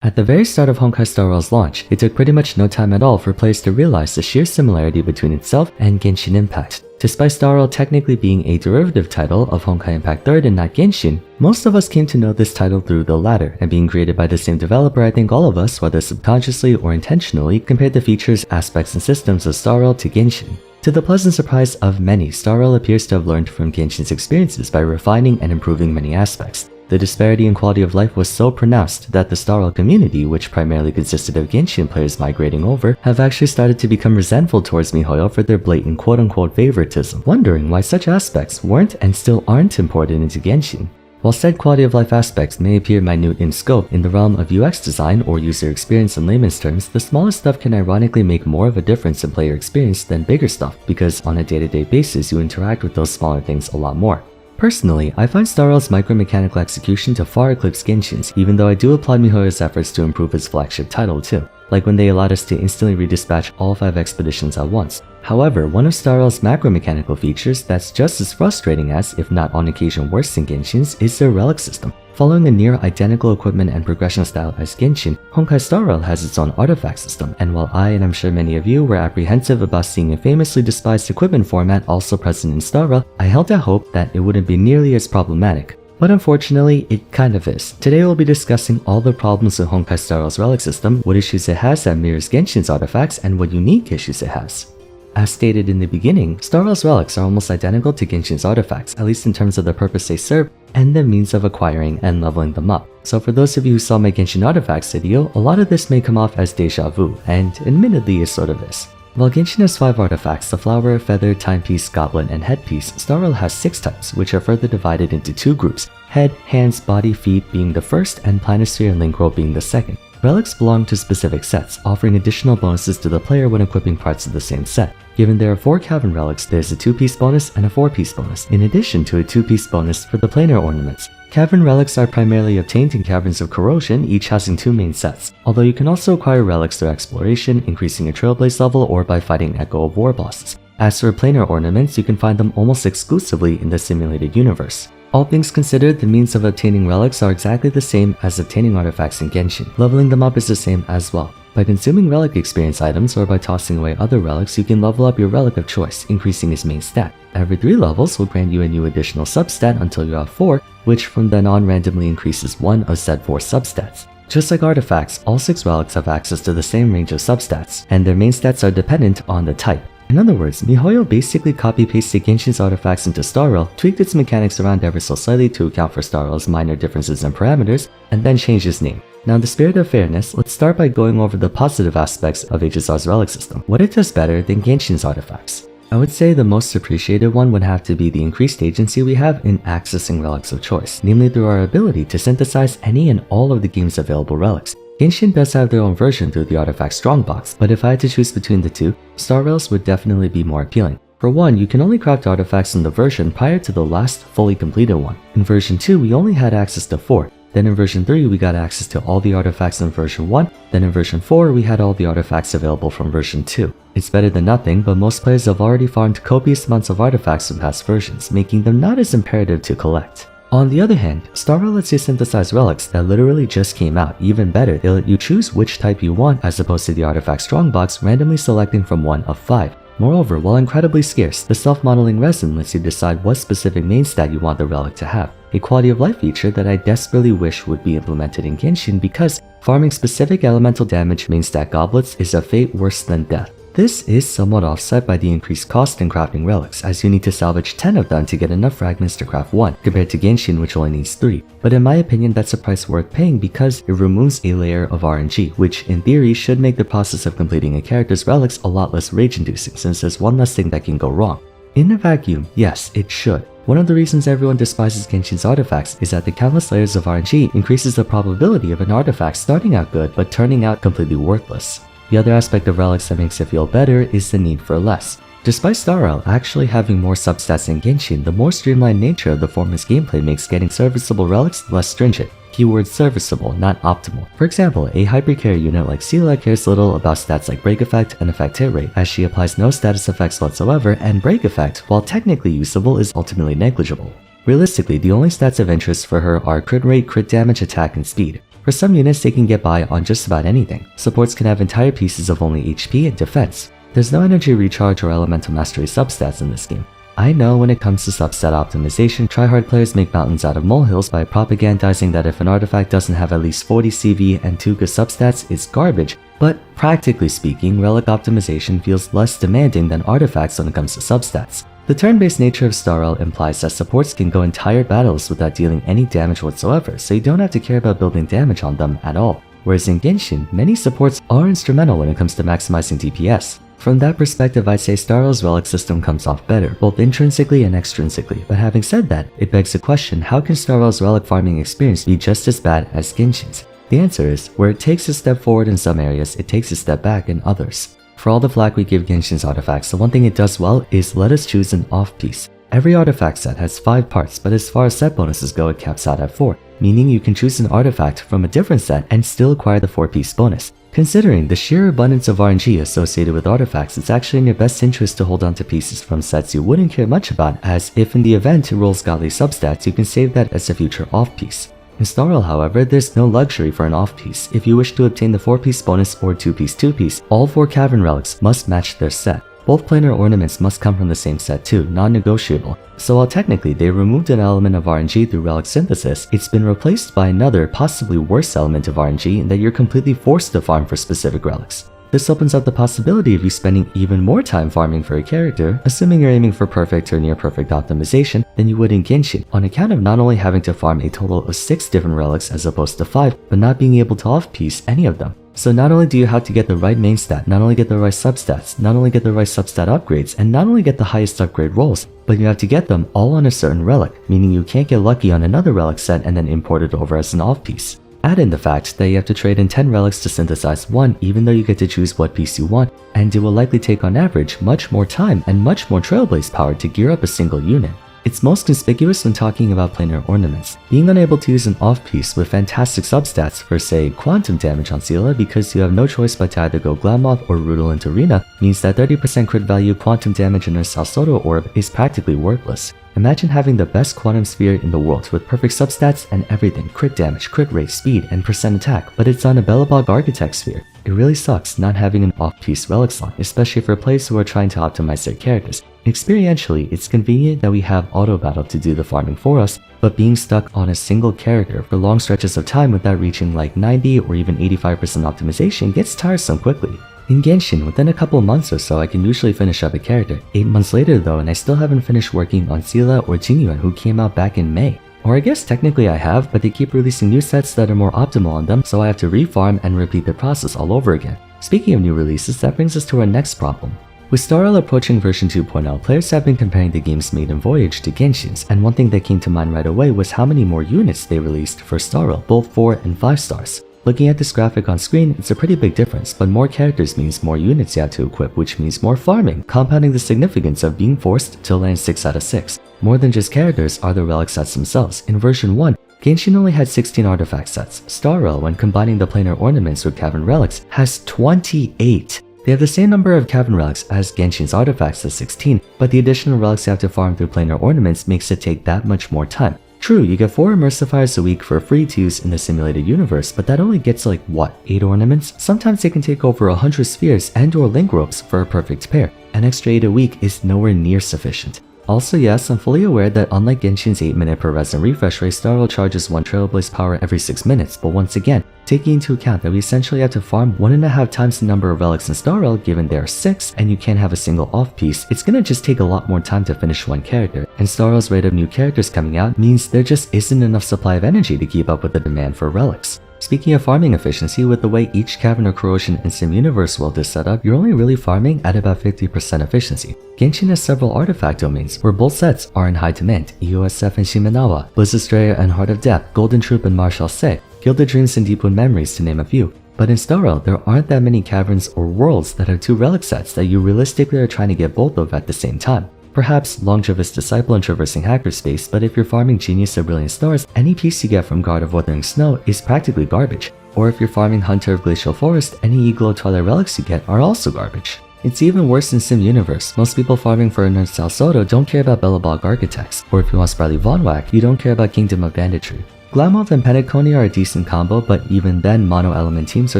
At the very start of Honkai Star Rail's launch, it took pretty much no time at all for players to realize the sheer similarity between itself and Genshin Impact. Despite Star Rail technically being a derivative title of Honkai Impact 3rd and not Genshin, most of us came to know this title through the latter, and being created by the same developer, I think all of us, whether subconsciously or intentionally, compared the features, aspects, and systems of Star Rail to Genshin. To the pleasant surprise of many, Star Rail appears to have learned from Genshin's experiences by refining and improving many aspects. The disparity in quality of life was so pronounced that the Star Rail community, which primarily consisted of Genshin players migrating over, have actually started to become resentful towards MiHoYo for their blatant quote-unquote favoritism, wondering why such aspects weren't and still aren't imported into Genshin. While said quality of life aspects may appear minute in scope in the realm of UX design or user experience in layman's terms, the smallest stuff can ironically make more of a difference in player experience than bigger stuff, because on a day-to-day basis you interact with those smaller things a lot more. Personally, I find Star Rail's micro-mechanical execution to far eclipse Genshin's, even though I do applaud MiHoYo's efforts to improve its flagship title too, like when they allowed us to instantly redispatch all 5 expeditions at once. However, one of Star Rail's macro-mechanical features that's just as frustrating as, if not on occasion worse than Genshin's, is their Relic system. Following a near-identical equipment and progression style as Genshin, Honkai Star Rail has its own artifact system, and while I, and I'm sure many of you, were apprehensive about seeing a famously despised equipment format also present in Star Rail, I held out hope that it wouldn't be nearly as problematic. But unfortunately, it kind of is. Today we'll be discussing all the problems with Honkai Star Rail's Relic system, what issues it has that mirrors Genshin's artifacts, and what unique issues it has. As stated in the beginning, Star Rail's relics are almost identical to Genshin's artifacts, at least in terms of the purpose they serve and the means of acquiring and leveling them up. So for those of you who saw my Genshin artifacts video, a lot of this may come off as deja vu, and admittedly it sort of is. While Genshin has 5 artifacts, the flower, feather, timepiece, goblet, and headpiece, Star Rail has 6 types, which are further divided into 2 groups, head, hands, body, feet being the first, and planisphere and link roll being the second. Relics belong to specific sets, offering additional bonuses to the player when equipping parts of the same set. Given there are 4 cavern relics, there's a 2-piece bonus and a 4-piece bonus, in addition to a 2-piece bonus for the planar ornaments. Cavern relics are primarily obtained in caverns of corrosion, each housing 2 main sets, although you can also acquire relics through exploration, increasing your Trailblaze level, or by fighting Echo of War bosses. As for planar ornaments, you can find them almost exclusively in the simulated universe. All things considered, the means of obtaining relics are exactly the same as obtaining artifacts in Genshin. Leveling them up is the same as well. By consuming relic experience items or by tossing away other relics, you can level up your relic of choice, increasing its main stat. Every 3 levels will grant you a new additional substat until you have 4, which from then on randomly increases 1 of said 4 substats. Just like artifacts, all 6 relics have access to the same range of substats, and their main stats are dependent on the type. In other words, MiHoYo basically copy-pasted Genshin's artifacts into Star Rail, tweaked its mechanics around ever so slightly to account for Star Rail's minor differences in parameters, and then changed its name. Now in the spirit of fairness, let's start by going over the positive aspects of HSR's relic system, what it does better than Genshin's artifacts. I would say the most appreciated one would have to be the increased agency we have in accessing relics of choice, namely through our ability to synthesize any and all of the game's available relics. Genshin does have their own version through the Artifact Strongbox, but if I had to choose between the two, Star Rail's would definitely be more appealing. For one, you can only craft artifacts in the version prior to the last fully completed one. In version 2, we only had access to 4. Then in version 3, we got access to all the artifacts in version 1. Then in version 4, we had all the artifacts available from version 2. It's better than nothing, but most players have already farmed copious amounts of artifacts from past versions, making them not as imperative to collect. On the other hand, Star Rail lets you synthesize relics that literally just came out. Even better, they let you choose which type you want as opposed to the Artifact Strongbox randomly selecting from 1 of 5. Moreover, while incredibly scarce, the self-modeling resin lets you decide what specific main stat you want the relic to have, a quality of life feature that I desperately wish would be implemented in Genshin because farming specific elemental damage main stat goblets is a fate worse than death. This is somewhat offset by the increased cost in crafting relics, as you need to salvage 10 of them to get enough fragments to craft 1, compared to Genshin which only needs 3. But in my opinion, that's a price worth paying because it removes a layer of RNG, which in theory should make the process of completing a character's relics a lot less rage-inducing, since there's one less thing that can go wrong. In a vacuum, yes, it should. One of the reasons everyone despises Genshin's artifacts is that the countless layers of RNG increases the probability of an artifact starting out good but turning out completely worthless. The other aspect of relics that makes it feel better is the need for less. Despite Star Rail actually having more substats than Genshin, the more streamlined nature of the former's gameplay makes getting serviceable relics less stringent. Keyword serviceable, not optimal. For example, a hypercarry unit like Seela cares little about stats like break effect and effect hit rate, as she applies no status effects whatsoever, and break effect, while technically usable, is ultimately negligible. Realistically, the only stats of interest for her are crit rate, crit damage, attack, and speed. For some units, they can get by on just about anything. Supports can have entire pieces of only HP and defense. There's no energy recharge or elemental mastery substats in this game. I know when it comes to substat optimization, tryhard players make mountains out of molehills by propagandizing that if an artifact doesn't have at least 40 CV and 2 good substats, it's garbage. But practically speaking, relic optimization feels less demanding than artifacts when it comes to substats. The turn-based nature of Star Realm implies that supports can go entire battles without dealing any damage whatsoever, so you don't have to care about building damage on them at all. Whereas in Genshin, many supports are instrumental when it comes to maximizing DPS. From that perspective, I'd say Star Realm's relic system comes off better, both intrinsically and extrinsically, but having said that, it begs the question, how can Star Realm's relic farming experience be just as bad as Genshin's? The answer is, where it takes a step forward in some areas, it takes a step back in others. For all the flack we give Genshin's artifacts, the one thing it does well is let us choose an off-piece. Every artifact set has 5 parts, but as far as set bonuses go, it caps out at 4, meaning you can choose an artifact from a different set and still acquire the 4-piece bonus. Considering the sheer abundance of RNG associated with artifacts, it's actually in your best interest to hold on to pieces from sets you wouldn't care much about, as if in the event it rolls godly substats, you can save that as a future off-piece. In Star Realm, however, there's no luxury for an off-piece. If you wish to obtain the 4-piece bonus or 2-piece 2-piece, all 4 cavern relics must match their set. Both planar ornaments must come from the same set too, non-negotiable. So while technically they removed an element of RNG through relic synthesis, it's been replaced by another, possibly worse element of RNG in that you're completely forced to farm for specific relics. This opens up the possibility of you spending even more time farming for a character, assuming you're aiming for perfect or near perfect optimization, than you would in Genshin, on account of not only having to farm a total of 6 different relics as opposed to 5, but not being able to off-piece any of them. So not only do you have to get the right main stat, not only get the right substats, not only get the right substat upgrades, and not only get the highest upgrade rolls, but you have to get them all on a certain relic, meaning you can't get lucky on another relic set and then import it over as an off-piece. Add in the fact that you have to trade in 10 relics to synthesize 1 even though you get to choose what piece you want, and it will likely take on average much more time and much more Trailblaze power to gear up a single unit. It's most conspicuous when talking about planar ornaments. Being unable to use an off-piece with fantastic substats for, say, quantum damage on Seela because you have no choice but to either go Glamoth or Rudolent Arena means that 30% crit value quantum damage in a Salsoto orb is practically worthless. Imagine having the best quantum sphere in the world with perfect substats and everything, crit damage, crit rate, speed, and percent attack, but it's on a Belobog Architect sphere. It really sucks not having an off-piece relic slot, especially for players who are trying to optimize their characters. Experientially, it's convenient that we have auto battle to do the farming for us, but being stuck on a single character for long stretches of time without reaching like 90 or even 85% optimization gets tiresome quickly. In Genshin, within a couple months or so, I can usually finish up a character. 8 months later though, and I still haven't finished working on Seela or Jingyuan, who came out back in May. Or I guess technically I have, but they keep releasing new sets that are more optimal on them, so I have to refarm and repeat the process all over again. Speaking of new releases, that brings us to our next problem. With Star Realm approaching version 2.0, players have been comparing the game's maiden voyage to Genshin's, and one thing that came to mind right away was how many more units they released for Star Realm, both 4 and 5 stars. Looking at this graphic on screen, it's a pretty big difference, but more characters means more units you have to equip, which means more farming, compounding the significance of being forced to land 6 out of 6. More than just characters are the relic sets themselves. In version 1, Genshin only had 16 artifact sets. Star Realm, when combining the planar ornaments with cavern relics, has 28. They have the same number of cavern relics as Genshin's artifacts at 16, but the additional relics you have to farm through planar ornaments makes it take that much more time. True, you get 4 immersifiers a week for free to use in the simulated universe, but that only gets like, what, 8 ornaments? Sometimes they can take over 100 spheres and or link ropes for a perfect pair. An extra 8 a week is nowhere near sufficient. Also yes, I'm fully aware that unlike Genshin's 8-minute per resin refresh rate, Star Realm charges 1 Trailblaze power every 6 minutes, but once again, taking into account that we essentially have to farm 1.5 times the number of relics in Star Realm given there are 6, and you can't have a single off-piece, it's gonna just take a lot more time to finish one character, and Star Realm's rate of new characters coming out means there just isn't enough supply of energy to keep up with the demand for relics. Speaking of farming efficiency, with the way each cavern or corrosion and sim universe world is set up, you're only really farming at about 50% efficiency. Genshin has several artifact domains where both sets are in high demand: EOSF and Shimenawa, Blizzardstrayer and Heart of Depth, Golden Troop and Marshal Se, Gilded Dreams and Deepwood Memories to name a few. But in Star Realm, there aren't that many caverns or worlds that have 2 relic sets that you realistically are trying to get both of at the same time. Perhaps Longevous Disciple and Traversing Hackerspace, but if you're farming Genius of Brilliant Stars, any piece you get from Guard of Wuthering Snow is practically garbage. Or if you're farming Hunter of Glacial Forest, any Eagle of Twilight relics you get are also garbage. It's even worse in Sim Universe. Most people farming for Nerd Salsoto don't care about Belobog Architects, or if you want Sprightly Von Whack, you don't care about Kingdom of Banditry. Glamoth and Penacony are a decent combo, but even then mono-element teams are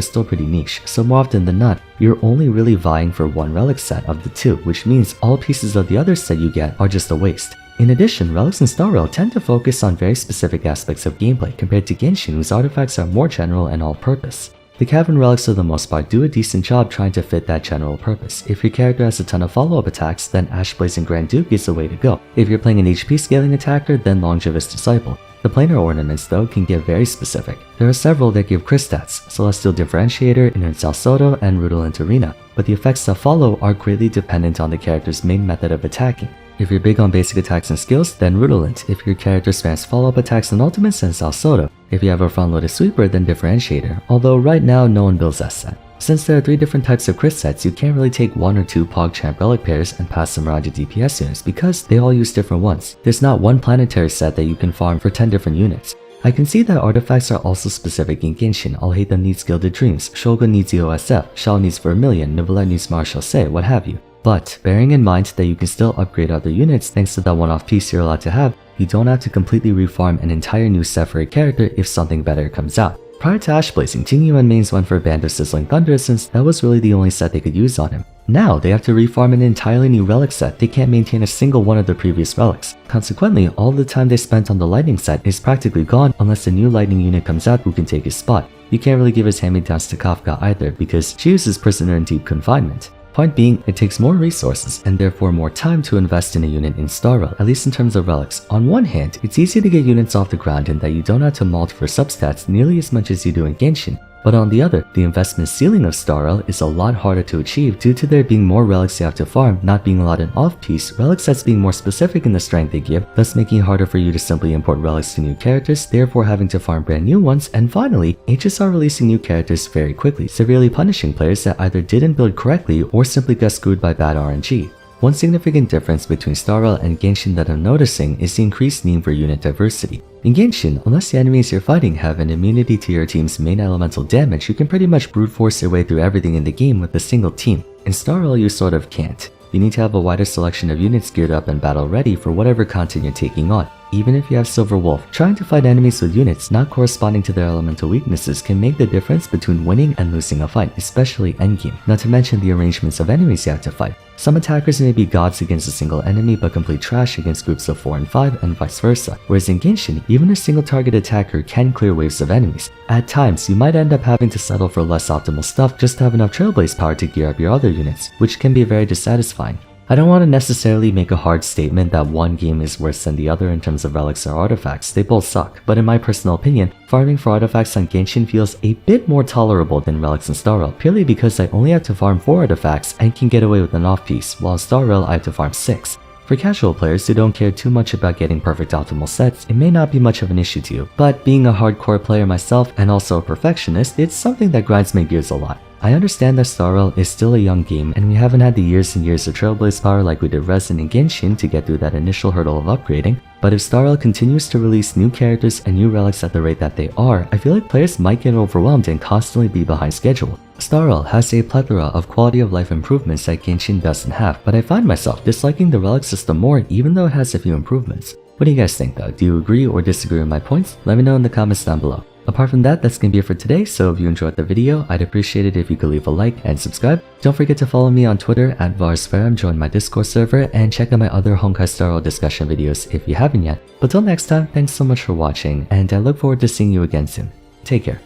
still pretty niche, so more often than not, you're only really vying for one relic set of the two, which means all pieces of the other set you get are just a waste. In addition, Relics and Star Rail tend to focus on very specific aspects of gameplay compared to Genshin, whose artifacts are more general and all-purpose. The Cavern Relics for the most part do a decent job trying to fit that general purpose. If your character has a ton of follow-up attacks, then Ashblaze and Grand Duke is the way to go. If you're playing an HP scaling attacker, then Longevous Disciple. The planar ornaments though can get very specific. There are several that give crit stats, Celestial Differentiator, Inner Salsodo, and Rutilant Arena, but the effects that follow are greatly dependent on the character's main method of attacking. If you're big on basic attacks and skills, then Rutilant. If your character spams follow-up attacks and ultimates, then Salsodo. If you have a front-loaded sweeper, then Differentiator, although right now no one builds that set. Since there are 3 different types of crit sets, you can't really take 1 or 2 PogChamp relic pairs and pass them around your DPS units because they all use different ones. There's not one planetary set that you can farm for 10 different units. I can see that artifacts are also specific in Genshin. Alhaitham needs Gilded Dreams, Shogun needs EOSF, Shao needs Vermilion, Neuvillette needs Martial Say, what have you. But, bearing in mind that you can still upgrade other units thanks to that one-off piece you're allowed to have, you don't have to completely reform an entire new set for a character if something better comes out. Prior to Ashblazing, Ting Yuan mains went for Band of Sizzling Thunder since that was really the only set they could use on him. Now, they have to reform an entirely new relic set. They can't maintain a single one of the previous relics. Consequently, all the time they spent on the lightning set is practically gone unless a new lightning unit comes out who can take his spot. You can't really give his hand-me-downs to Kafka either because she uses Prisoner in Deep Confinement. Point being, it takes more resources and therefore more time to invest in a unit in Star Rail, at least in terms of relics. On one hand, it's easy to get units off the ground in that you don't have to malt for substats nearly as much as you do in Genshin. But on the other, the investment ceiling of Star Rail is a lot harder to achieve due to there being more relics you have to farm, not being allowed an off-piece, relic sets being more specific in the strength they give, thus making it harder for you to simply import relics to new characters, therefore having to farm brand new ones, and finally, HSR releasing new characters very quickly, severely punishing players that either didn't build correctly or simply got screwed by bad RNG. One significant difference between Star Rail and Genshin that I'm noticing is the increased need for unit diversity. In Genshin, unless the enemies you're fighting have an immunity to your team's main elemental damage, you can pretty much brute force your way through everything in the game with a single team. In Star Rail, you sort of can't. You need to have a wider selection of units geared up and battle ready for whatever content you're taking on. Even if you have Silver Wolf, trying to fight enemies with units not corresponding to their elemental weaknesses can make the difference between winning and losing a fight, especially endgame, not to mention the arrangements of enemies you have to fight. Some attackers may be gods against a single enemy but complete trash against groups of 4 and 5 and vice versa, whereas in Genshin, even a single target attacker can clear waves of enemies. At times, you might end up having to settle for less optimal stuff just to have enough Trailblaze power to gear up your other units, which can be very dissatisfying. I don't want to necessarily make a hard statement that one game is worse than the other in terms of relics or artifacts, they both suck, but in my personal opinion, farming for artifacts on Genshin feels a bit more tolerable than relics in Star Rail, purely because I only have to farm 4 artifacts and can get away with an off-piece, while in Star Rail I have to farm 6. For casual players who don't care too much about getting perfect optimal sets, it may not be much of an issue to you, but being a hardcore player myself and also a perfectionist, it's something that grinds my gears a lot. I understand that Star Rail is still a young game and we haven't had the years and years of Trailblaze power like we did Resin and Genshin to get through that initial hurdle of upgrading, but if Star Rail continues to release new characters and new relics at the rate that they are, I feel like players might get overwhelmed and constantly be behind schedule. Star Rail has a plethora of quality of life improvements that Genshin doesn't have, but I find myself disliking the relic system more even though it has a few improvements. What do you guys think though? Do you agree or disagree with my points? Let me know in the comments down below. Apart from that, that's gonna be it for today, so if you enjoyed the video, I'd appreciate it if you could leave a like and subscribe. Don't forget to follow me on Twitter at Vars, join my Discord server, and check out my other Honkai Star Rail discussion videos if you haven't yet. But till next time, thanks so much for watching, and I look forward to seeing you again soon. Take care.